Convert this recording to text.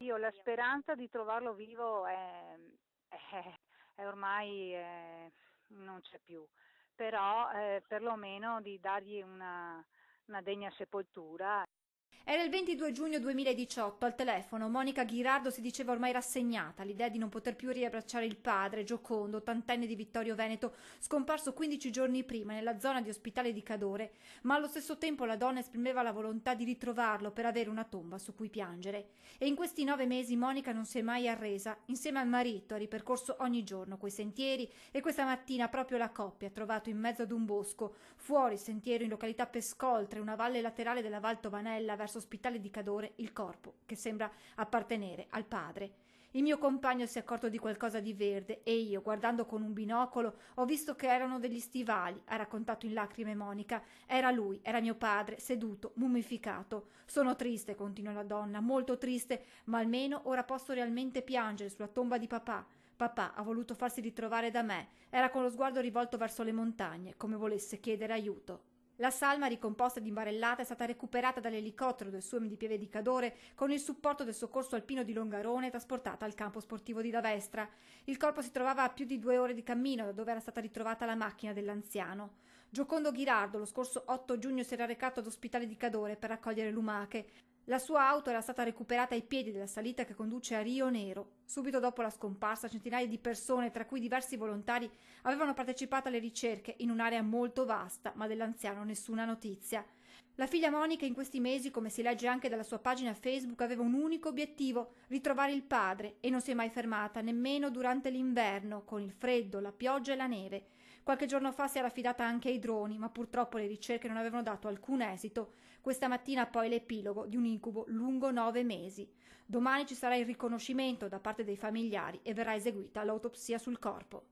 Io la speranza di trovarlo vivo è ormai non c'è più, però perlomeno di dargli una degna sepoltura. Era il 22 giugno 2018, al telefono Monica Ghirardo si diceva ormai rassegnata all'idea di non poter più riabbracciare il padre, Giocondo, ottantenne di Vittorio Veneto, scomparso 15 giorni prima nella zona di Ospitale di Cadore, ma allo stesso tempo la donna esprimeva la volontà di ritrovarlo per avere una tomba su cui piangere. E in questi 9 mesi Monica non si è mai arresa, insieme al marito ha ripercorso ogni giorno quei sentieri e questa mattina proprio la coppia ha trovato in mezzo ad un bosco, fuori il sentiero in località Pescoltre, una valle laterale della Val Tovanella verso Ospitale di Cadore, il corpo che sembra appartenere al padre. Il mio compagno si è accorto di qualcosa di verde e io, guardando con un binocolo, ho visto che erano degli stivali, ha raccontato in lacrime Monica. Era lui, era mio padre, seduto, mummificato. Sono triste, continuò la donna, molto triste, ma almeno ora posso realmente piangere sulla tomba di papà. Papà ha voluto farsi ritrovare da me, era con lo sguardo rivolto verso le montagne, come volesse chiedere aiuto. La salma, ricomposta ed imbarellata, è stata recuperata dall'elicottero del Suom di Pieve di Cadore con il supporto del soccorso alpino di Longarone e trasportata al campo sportivo di Lavestra. Il corpo si trovava a più di 2 ore di cammino da dove era stata ritrovata la macchina dell'anziano. Giocondo Ghirardo lo scorso 8 giugno si era recato ad Ospitale di Cadore per raccogliere lumache. La sua auto era stata recuperata ai piedi della salita che conduce a Rio Nero. Subito dopo la scomparsa, centinaia di persone, tra cui diversi volontari, avevano partecipato alle ricerche in un'area molto vasta, ma dell'anziano nessuna notizia. La figlia Monica in questi mesi, come si legge anche dalla sua pagina Facebook, aveva un unico obiettivo: ritrovare il padre, e non si è mai fermata, nemmeno durante l'inverno, con il freddo, la pioggia e la neve. Qualche giorno fa si era affidata anche ai droni, ma purtroppo le ricerche non avevano dato alcun esito. Questa mattina poi l'epilogo di un incubo lungo 9 mesi. Domani ci sarà il riconoscimento da parte dei familiari e verrà eseguita l'autopsia sul corpo.